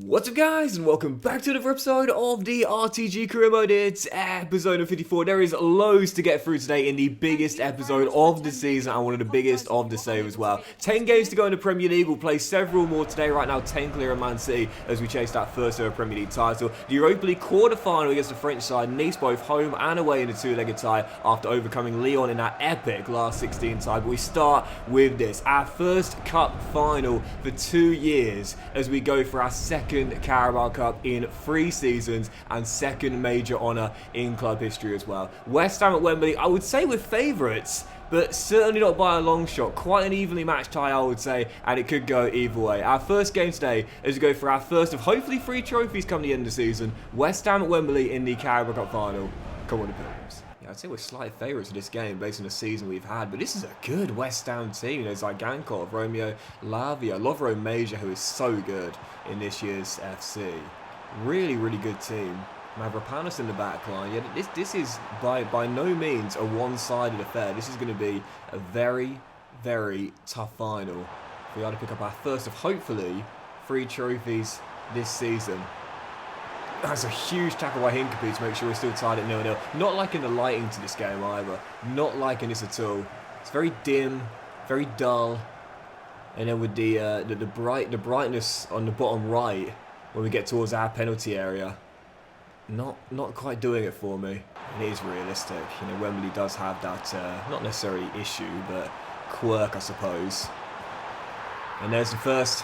What's up guys, and welcome back to another episode of the RTG career mode. It's episode 54. There is loads to get through today in the biggest episode of the season and one of the biggest of the save as well. 10 games to go in the Premier League. We'll play several more today. Right now 10 clear of Man City as we chase that first ever Premier League title. The Europa League quarter-final against the French side, Nice both home and away in a two-legged tie after overcoming Lyon in that epic last 16 tie. But we start with this, our first cup final for 2 years as we go for our second Carabao Cup in 3 seasons and second major honour in club history as well. West Ham at Wembley, I would say we're favourites, but certainly not by a long shot. Quite an evenly matched tie, I would say, and it could go either way. Our first game today is to go for our first of hopefully 3 trophies come the end of the season. West Ham at Wembley in the Carabao Cup final. Come on, the Pilgrims. Yeah, I'd say we're slight favourites of this game based on the season we've had, but this is a good West Ham team. You know, Zygankov, Romeo Lavia, Lovro Major, who is so good in this year's FC. Really, really good team. Mavropanos in the back line. Yeah, this is by no means a one-sided affair. This is going to be a very, very tough final. We are to pick up our first of hopefully 3 trophies this season. That's a huge tackle by Hincapie to make sure we're still tied at 0-0. Not liking the lighting to this game either. Not liking this at all. It's very dim, very dull. And then with the brightness on the bottom right when we get towards our penalty area, not quite doing it for me. It is realistic. You know, Wembley does have that not necessarily issue, but quirk, I suppose. And there's the first.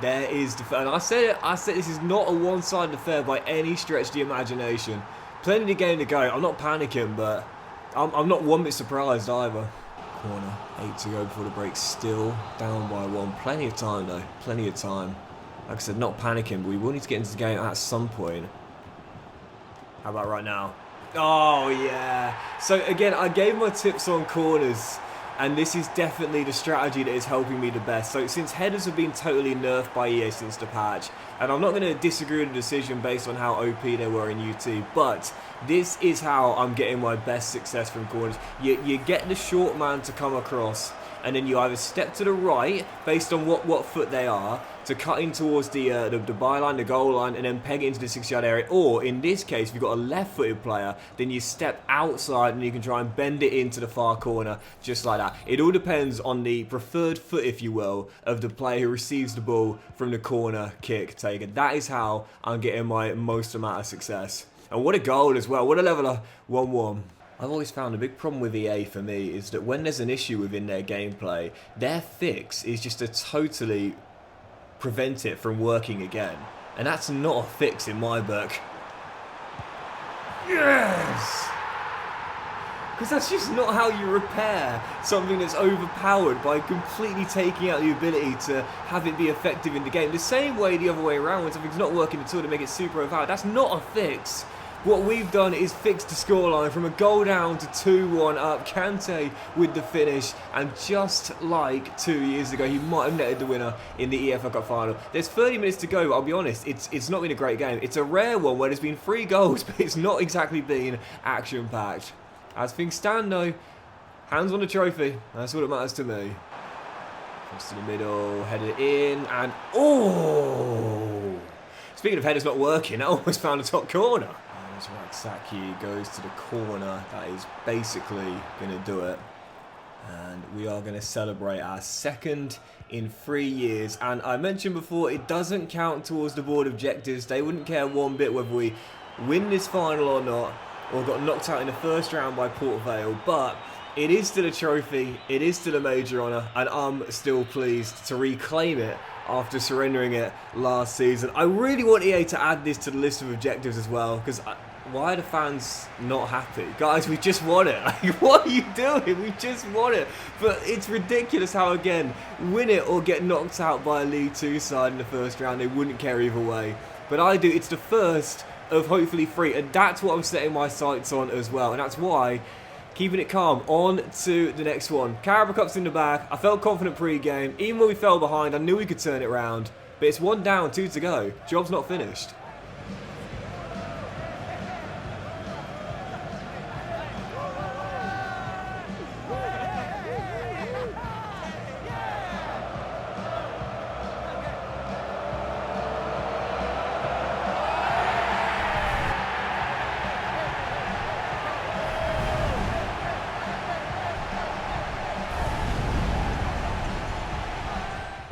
There is the, and I said this is not a one-sided affair by any stretch of the imagination. Plenty of game to go. I'm not panicking, but I'm not one bit surprised either. Corner, 8 to go before the break. Still down by 1. Plenty of time though. Plenty of time. Like I said, not panicking, but we will need to get into the game at some point. How about right now? Oh yeah. So again, I gave my tips on corners. And this is definitely the strategy that is helping me the best. So since headers have been totally nerfed by EA since the patch, and I'm not going to disagree with the decision based on how OP they were in UT, but this is how I'm getting my best success from corners. You get the short man to come across, and then you either step to the right based on what foot they are to cut in towards the byline, the goal line, and then peg it into the 6-yard area. Or in this case, if you've got a left-footed player, then you step outside and you can try and bend it into the far corner, just like that. It all depends on the preferred foot, if you will, of the player who receives the ball from the corner kick taker. That is how I'm getting my most amount of success. And what a goal as well. What a level of 1-1. I've always found a big problem with EA for me is that when there's an issue within their gameplay, their fix is just to totally prevent it from working again. And that's not a fix in my book. Yes! Because that's just not how you repair something that's overpowered by completely taking out the ability to have it be effective in the game. The same way the other way around when something's not working at all to make it super overpowered. That's not a fix. What we've done is fixed the scoreline from a goal down to 2-1 up. Kante with the finish, and just like 2 years ago, he might have netted the winner in the EFL Cup final. There's 30 minutes to go, but I'll be honest, it's not been a great game. It's a rare one where there's been 3 goals, but it's not exactly been action-packed. As things stand though, hands on the trophy. That's what it matters to me. Cross to the middle, headed in, and oh! Speaking of headers not working, I almost found a top corner. Raksaki goes to the corner. That is basically going to do it. And we are going to celebrate our second in 3 years. And I mentioned before, it doesn't count towards the board objectives. They wouldn't care one bit whether we win this final or not, or got knocked out in the first round by Port Vale. But it is still a trophy. It is still a major honour. And I'm still pleased to reclaim it after surrendering it last season. I really want EA to add this to the list of objectives as well, because why are the fans not happy? Guys, we just won it. Like, what are you doing? We just won it. But it's ridiculous how, again, win it or get knocked out by a League 2 side in the first round, they wouldn't care either way. But I do. It's the first of hopefully 3, and that's what I'm setting my sights on as well, and that's why keeping it calm. On to the next one. Carabao Cup's in the back. I felt confident pre-game. Even when we fell behind, I knew we could turn it around. But it's 1 down, 2 to go. Job's not finished.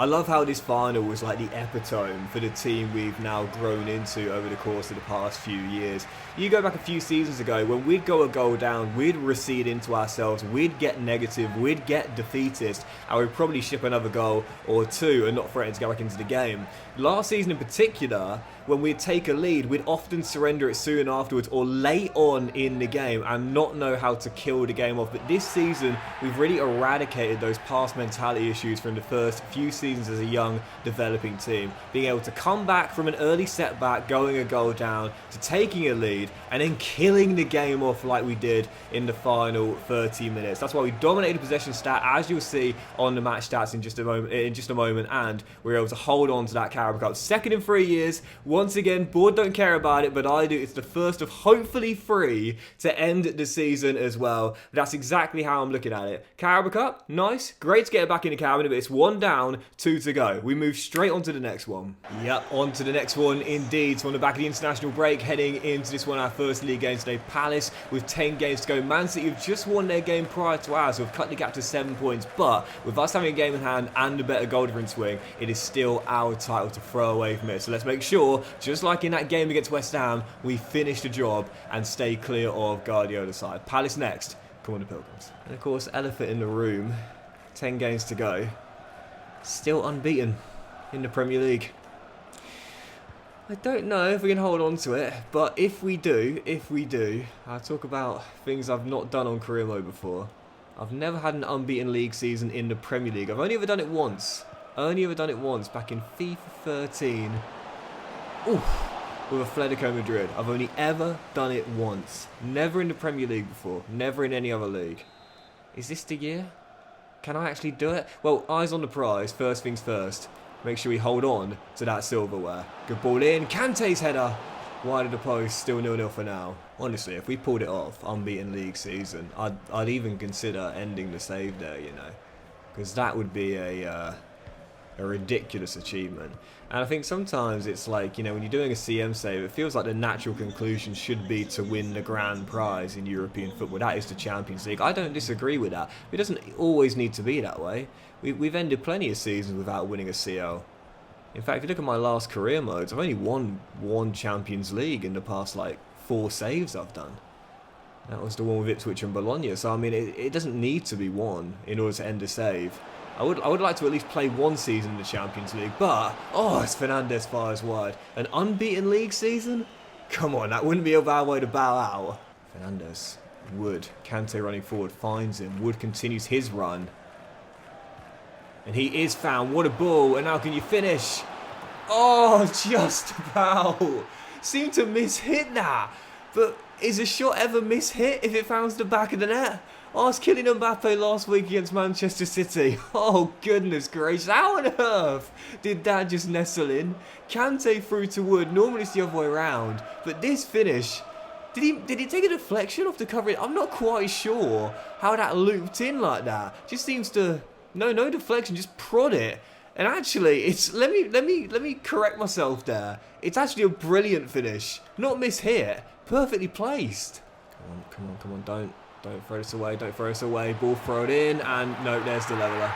I love how this final was like the epitome for the team we've now grown into over the course of the past few years. You go back a few seasons ago, when we'd go a goal down, we'd recede into ourselves, we'd get negative, we'd get defeatist, and we'd probably ship another goal or two and not threaten to go back into the game. Last season in particular, when we'd take a lead, we'd often surrender it soon afterwards or late on in the game and not know how to kill the game off. But this season, we've really eradicated those past mentality issues from the first few seasons as a young, developing team. Being able to come back from an early setback, going a goal down, to taking a lead, and then killing the game off like we did in the final 30 minutes. That's why we dominated the possession stat, as you'll see on the match stats in just a moment, and we were able to hold on to that Carabao Cup. Second in 3 years. Once again, board don't care about it, but I do. It's the first of hopefully 3 to end the season as well. But that's exactly how I'm looking at it. Carabao Cup, nice. Great to get it back in the cabinet, but it's 1 down, 2 to go. We move straight on to the next one. Yep, on to the next one indeed. So on the back of the international break, heading into this one, our first league game today, Palace with 10 games to go. Man City have just won their game prior to ours, so we've cut the gap to 7 points. But with us having a game in hand and a better goal difference swing, it is still our title to throw away from it. So let's make sure, just like in that game against West Ham, we finish the job and stay clear of Guardiola's side. Palace next. Come on, the Pilgrims. And of course, elephant in the room. 10 games to go. Still unbeaten in the Premier League. I don't know if we can hold on to it, but if we do, I'll talk about things I've not done on career mode before. I've never had an unbeaten league season in the Premier League. I've only ever done it once. Back in FIFA 13. Oof. With Atletico Madrid. I've only ever done it once. Never in the Premier League before. Never in any other league. Is this the year? Can I actually do it? Well, eyes on the prize. First things first. Make sure we hold on to that silverware. Good ball in. Kante's header. Wide of the post. Still 0-0 for now. Honestly, if we pulled it off, unbeaten league season, I'd even consider ending the save there, you know. Because that would be a ridiculous achievement. And I think sometimes it's like, you know, when you're doing a CM save, it feels like the natural conclusion should be to win the grand prize in European football. That is the Champions League. I don't disagree with that. It doesn't always need to be that way. We've ended plenty of seasons without winning a CL. In fact, if you look at my last career modes, I've only won 1 Champions League in the past, like, 4 saves I've done. That was the one with Ipswich and Bologna. So, I mean, it doesn't need to be won in order to end a save. I would like to at least play 1 season in the Champions League, but, oh, it's Fernandes fires wide. An unbeaten league season? Come on, that wouldn't be a bad way to bow out. Fernandes, Wood, Kante running forward, finds him. Wood continues his run. And he is found. What a ball, and now can you finish? Oh, just about. Seemed to miss-hit that. But is a shot ever miss-hit if it finds the back of the net? Ask Kylian Mbappe last week against Manchester City. Oh, goodness gracious. How on earth did that just nestle in? Kante through to Wood. Normally it's the other way around. But this finish, did he take a deflection off the cover? I'm not quite sure how that looped in like that. Just seems to... No deflection. Just prod it. And actually, it's... Let me correct myself there. It's actually a brilliant finish. Not miss-hit. Perfectly placed. Come on. Don't throw this away. Ball thrown in, and no, there's the leveller.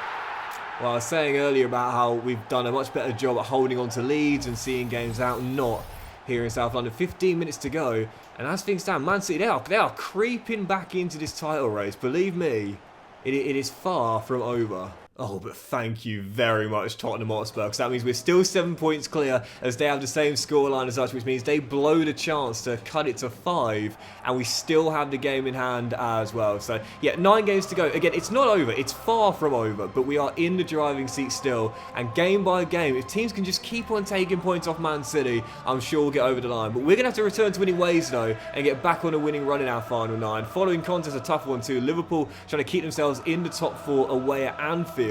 Well, I was saying earlier about how we've done a much better job at holding on to leads and seeing games out, not here in South London. 15 minutes to go, and as things stand, Man City, they are creeping back into this title race. Believe me, it is far from over. Oh, but thank you very much, Tottenham Hotspur, because that means we're still 7 points clear as they have the same scoreline as us, which means they blow the chance to cut it to 5, and we still have the game in hand as well. So, yeah, 9 games to go. Again, it's not over. It's far from over, but we are in the driving seat still, and game by game, if teams can just keep on taking points off Man City, I'm sure we'll get over the line. But we're going to have to return to winning ways, though, and get back on a winning run in our final 9. Following contest, a tough one, too. Liverpool trying to keep themselves in the top 4 away at Anfield,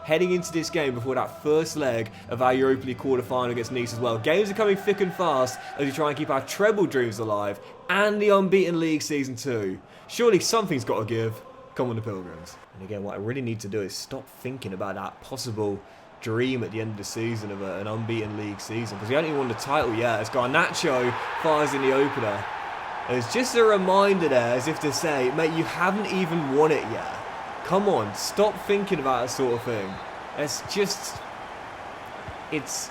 heading into this game before that first leg of our Europa League quarter-final against Nice as well. Games are coming thick and fast as we try and keep our treble dreams alive and the unbeaten league season 2. Surely something's got to give. Come on, the Pilgrims. And again, what I really need to do is stop thinking about that possible dream at the end of the season of an unbeaten league season, because we haven't even won the title yet. As Garnacho fires in the opener. It's just a reminder there, as if to say, mate, you haven't even won it yet. Come on, stop thinking about that sort of thing. Let's just it's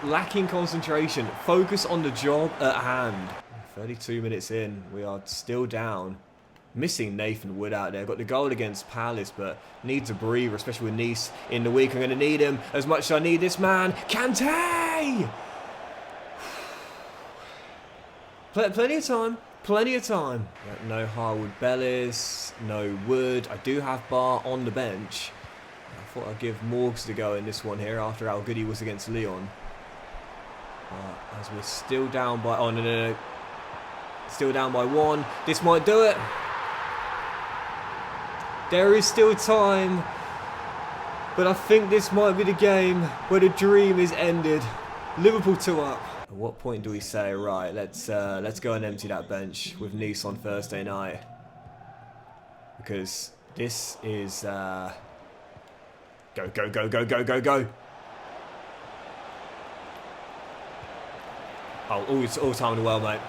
lacking concentration. Focus on the job at hand. 32 minutes in, we are still down. Missing Nathan Wood out there. Got the goal against Palace, but needs a breather, especially with Nice in the week. I'm going to need him as much as I need this man. Kante! Plenty of time. Plenty of time. No Harwood Bellis, no Wood. I do have Barr on the bench. I thought I'd give Morgs to go in this one here after how good he was against Lyon. As we're still down by... Oh, no. Still down by 1. This might do it. There is still time. But I think this might be the game where the dream is ended. Liverpool 2 up. At what point do we say, right, let's go and empty that bench with Nice on Thursday night? Because this is... Go. Oh, it's all time in the world, mate.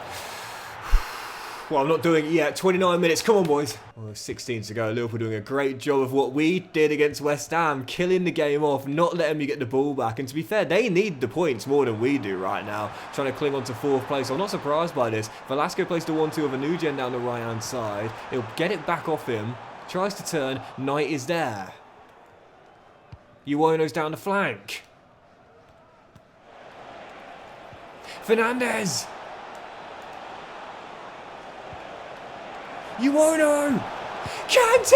Well, I'm not doing it yet. 29 minutes. Come on, boys. Oh, 16 to go. Liverpool doing a great job of what we did against West Ham. Killing the game off. Not letting me get the ball back. And to be fair, they need the points more than we do right now. Trying to cling on to 4th place. I'm not surprised by this. Velasco placed a 1-2 of a new gen down the right-hand side. He'll get it back off him. Tries to turn. Knight is there. Iwoano's down the flank. Fernandez! Iwoano! Kante!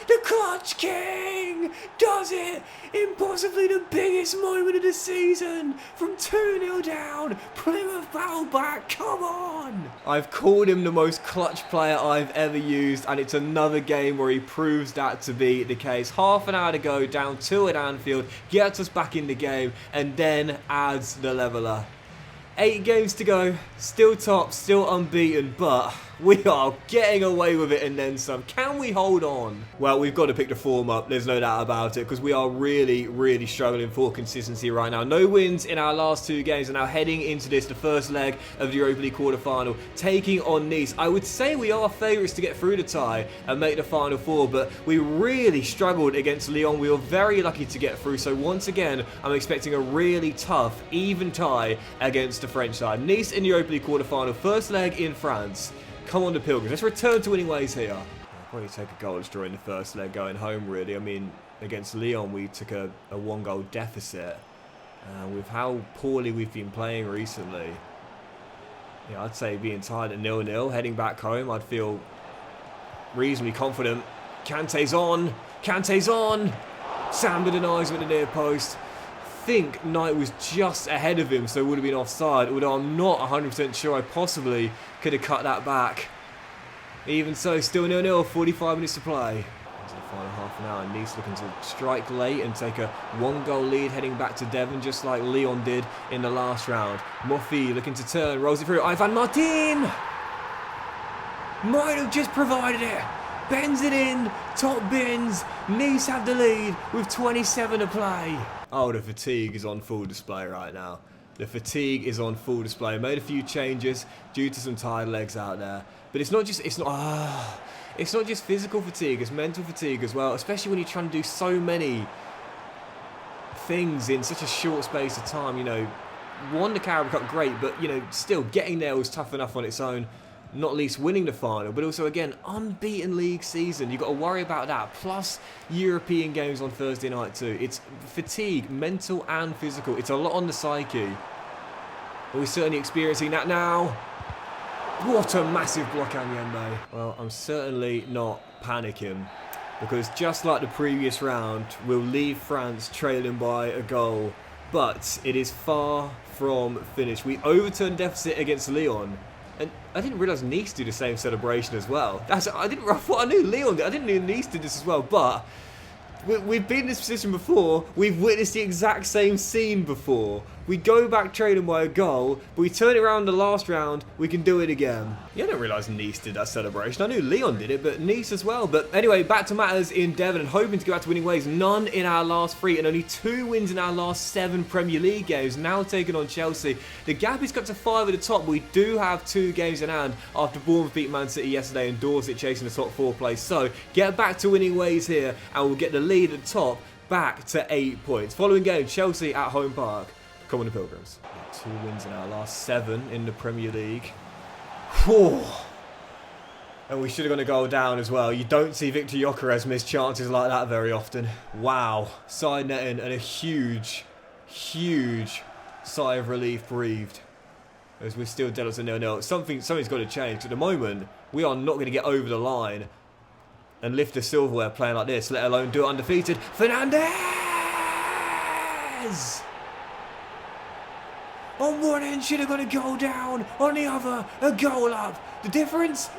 The Clutch King does it in possibly the biggest moment of the season. From 2-0 down, Plymouth battle back, come on! I've called him the most clutch player I've ever used, and it's another game where he proves that to be the case. Half an hour to go, down 2 at Anfield, gets us back in the game, and then adds the leveller. 8 games to go, still top, still unbeaten, but we are getting away with it and then some. Can we hold on? Well, we've got to pick the form up, there's no doubt about it, because we are really, really struggling for consistency right now. No wins in our last 2 games, and now heading into this, the first leg of the Europa League quarter-final, taking on Nice. I would say we are favourites to get through the tie and make the Final 4, but we really struggled against Lyon. We were very lucky to get through, so once again, I'm expecting a really tough, even tie against the French side. Nice in the Europa League quarter-final, first leg in France. Come on, the Pilgrims. Let's return to winning ways here. I'll probably take a goal during the first leg going home, really. I mean, against Lyon, we took a 1-goal deficit. With how poorly we've been playing recently, yeah, I'd say being tied at 0-0, heading back home, I'd feel reasonably confident. Kante's on. Kante's on. Samba denies with the near post. I think Knight was just ahead of him, so it would have been offside, although I'm not 100% sure I possibly could have cut that back. Even so, still 0-0, 45 minutes to play. Into the final half an hour, Nice looking to strike late and take a 1-goal lead heading back to Devon, just like Lyon did in the last round. Moffi looking to turn, rolls it through. Ivan Martin! Might have just provided it. Bends it in, top bins. Nice have the lead with 27 to play. Oh, the fatigue is on full display right now. The fatigue is on full display. Made a few changes due to some tired legs out there, but it's not just physical fatigue. It's mental fatigue as well, especially when you're trying to do so many things in such a short space of time. You know, won the Carabao Cup, great, but you know, still getting there was tough enough on its own. Not least winning the final, but also, again, unbeaten league season. You've got to worry about that, plus European games on Thursday night too. It's fatigue, mental and physical. It's a lot on the psyche. But we're certainly experiencing that now. What a massive block, Anyembe. Well, I'm certainly not panicking, because just like the previous round, we'll leave France trailing by a goal, but it is far from finished. We overturned deficit against Lyon. And I didn't realise Nice do the same celebration as well. I knew Lyon did. I didn't know Nice did this as well. But we've been in this position before. We've witnessed the exact same scene before. we go back trailing by a goal, but we turn it around the last round, we can do it again. Yeah, I didn't realise Nice did that celebration. I knew Lyon did it, but Nice as well. But anyway, back to matters in Devon and hoping to go back to winning ways. None in our last 3 and only 2 wins in our last 7 Premier League games. Now taking on Chelsea. The gap is cut to 5 at the top. We do have 2 games in hand after Bournemouth beat Man City yesterday and Dorset chasing the top 4 place. So get back to winning ways here and we'll get the lead at the top back to 8 points. Following game, Chelsea at Home Park. Come on the Pilgrims. 2 wins in our last 7 in the Premier League. Whew. And we should have gone a goal down as well. You don't see Victor Gyökeres miss chances like that very often. Wow. Side netting and a huge, huge sigh of relief breathed. As we're still dealt to 0-0. Something's got to change. At the moment, we are not going to get over the line and lift the silverware playing like this, let alone do it undefeated. Fernandez! On one end should have got a goal down, on the other a goal up. The difference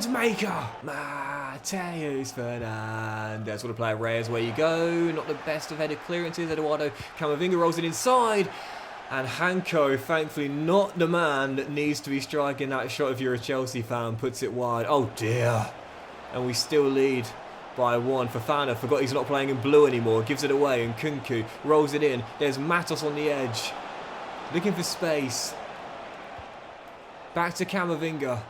maker. Mateus Fernandez. What a player, Reyes, where you go. Not the best of headed clearances. Eduardo Camavinga rolls it inside. And Hanko, thankfully not the man that needs to be striking that shot if you're a Chelsea fan, puts it wide. Oh dear. And we still lead by 1. Fofana forgot he's not playing in blue anymore. Gives it away and Kunku rolls it in. There's Matos on the edge. Looking for space. Back to Camavinga.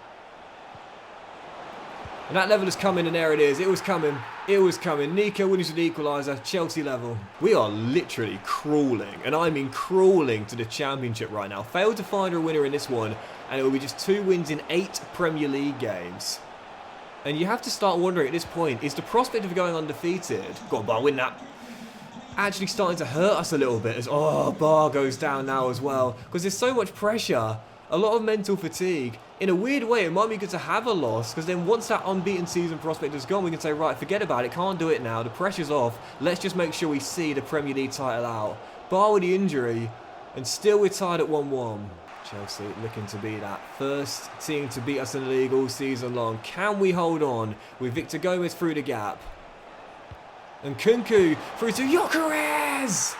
And that level is coming, and there it is. It was coming. It was coming. Nico wins with the equaliser. Chelsea level. We are literally crawling, and I mean crawling to the Championship right now. Failed to find a winner in this one, and it will be just 2 wins in 8 Premier League games. And you have to start wondering at this point, is the prospect of going undefeated, go on, Bar, win that, actually starting to hurt us a little bit as, oh, Bar goes down now as well. Because there's so much pressure, a lot of mental fatigue. In a weird way, it might be good to have a loss, because then once that unbeaten season prospect is gone, we can say, right, forget about it, can't do it now, the pressure's off, let's just make sure we see the Premier League title out. Bar with the injury, and still we're tied at 1-1. Chelsea looking to be that first team to beat us in the league all season long. Can we hold on with Victor Gomez through the gap? And Kunku through to Gyökeres!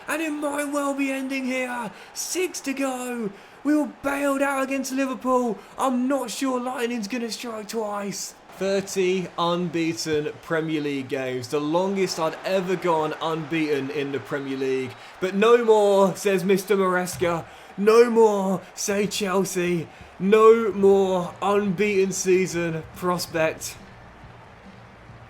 And it might well be ending here. 6 to go. We were bailed out against Liverpool. I'm not sure Lightning's going to strike twice. 30 unbeaten Premier League games. The longest I'd ever gone unbeaten in the Premier League. But no more, says Mr. Maresca. No more, say Chelsea. No more unbeaten season prospect.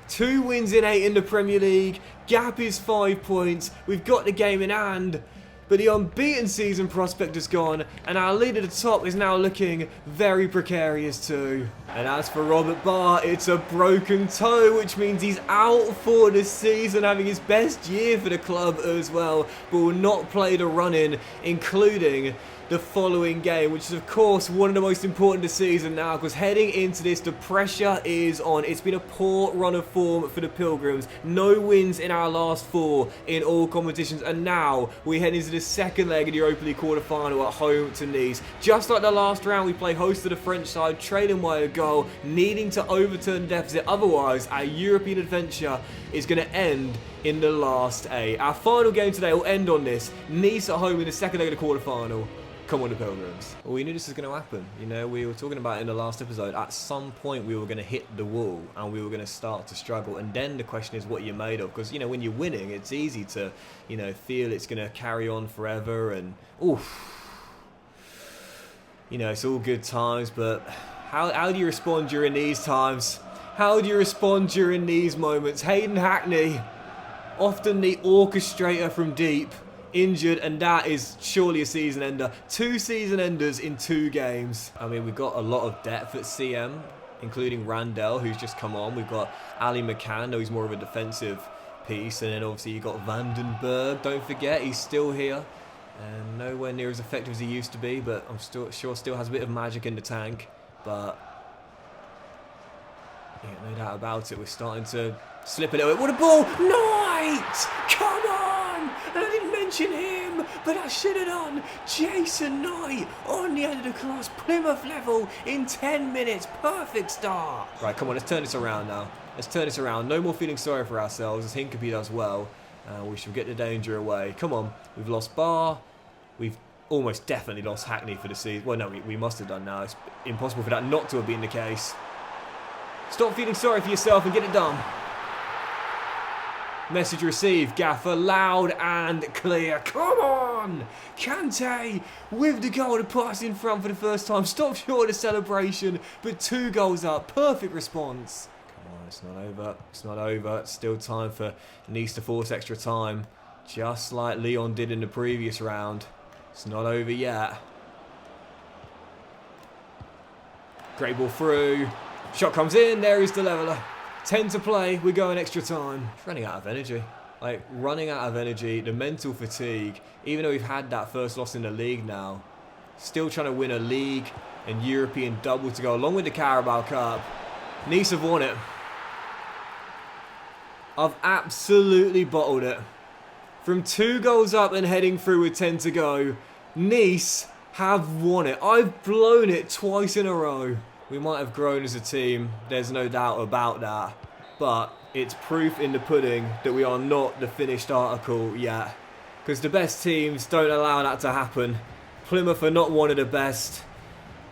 2 wins in 8 in the Premier League. Gap is 5 points. We've got the game in hand. But the unbeaten season prospect is gone, and our lead at the top is now looking very precarious too. And as for Robert Barr, it's a broken toe, which means he's out for the season, having his best year for the club as well, but will not play the run-in, including the following game, which is of course one of the most important this season now, because heading into this, the pressure is on. It's been a poor run of form for the Pilgrims. No wins in our last 4 in all competitions, and now we head into the second leg of the Europa League quarter-final at home to Nice. Just like the last round, we play host to the French side, trailing by a goal, needing to overturn the deficit. Otherwise, our European adventure is going to end in the last 8. Our final game today will end on this. Nice at home in the second leg of the quarter-final. Come on, the Pilgrims. Well, we knew this was going to happen. You know, we were talking about it in the last episode. At some point, we were going to hit the wall and we were going to start to struggle. And then the question is what you're made of. Because, you know, when you're winning, it's easy to, you know, feel it's going to carry on forever. And, oof. You know, it's all good times. But how do you respond during these times? How do you respond during these moments? Hayden Hackney, often the orchestrator from deep, injured, and that is surely a season ender. 2 season enders in 2 games. I mean, we've got a lot of depth at CM, including Randell, who's just come on. We've got Ali McCann, though he's more of a defensive piece, and then obviously you've got Vandenberg, don't forget, he's still here. And nowhere near as effective as he used to be, but I'm sure still has a bit of magic in the tank. But yeah, no doubt about it, we're starting to slip a little bit. What a ball! Knight! Come on! And I didn't mention him, but I should have done. Jason Knight on the end of the cross, Plymouth level in 10 minutes. Perfect start. Right, come on, let's turn this around now. Let's turn this around. No more feeling sorry for ourselves, as Hincapie does well. We shall get the danger away. Come on. We've lost Barr. We've almost definitely lost Hackney for the season. Well, no, we must have done now. It's impossible for that not to have been the case. Stop feeling sorry for yourself and get it done. Message received. Gaffer, loud and clear. Come on! Kante with the goal to pass in front for the first time. Stop short of the celebration, but 2 goals up. Perfect response. Come on, it's not over. It's not over. It's still time for Nice to force extra time. Just like Leon did in the previous round. It's not over yet. Great ball through. Shot comes in. There is the leveller. 10 to play. We're going extra time. Running out of energy. Like, running out of energy. The mental fatigue. Even though we've had that first loss in the league now. Still trying to win a league and European double to go along with the Carabao Cup. Nice have won it. I've absolutely bottled it. From 2 goals up and heading through with 10 to go, Nice have won it. I've blown it twice in a row. We might have grown as a team, there's no doubt about that. But it's proof in the pudding that we are not the finished article yet. Because the best teams don't allow that to happen. Plymouth are not one of the best.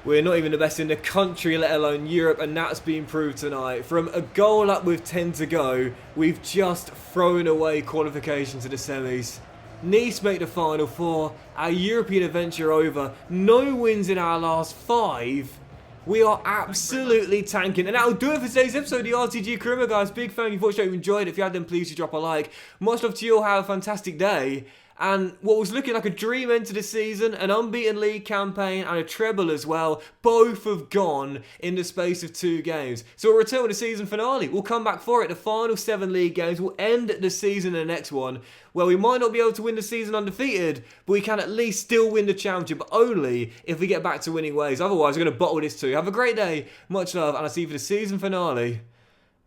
We're not even the best in the country, let alone Europe, and that's been proved tonight. From a goal up with 10 to go, we've just thrown away qualification to the semis. Nice make the final 4, our European adventure over, no wins in our last 5. We are absolutely tanking. And that'll do it for today's episode of the RTG Career, guys. Big thank you for watching. If you enjoyed it, if you had, then please do drop a like. Much love to you all. Have a fantastic day. And what was looking like a dream end to the season, an unbeaten league campaign and a treble as well, both have gone in the space of 2 games. So we'll return with the season finale. We'll come back for it. The final 7 league games will end the season in the next one, where we might not be able to win the season undefeated, but we can at least still win the championship, but only if we get back to winning ways. Otherwise, we're going to bottle this too. Have a great day. Much love, and I'll see you for the season finale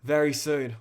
very soon.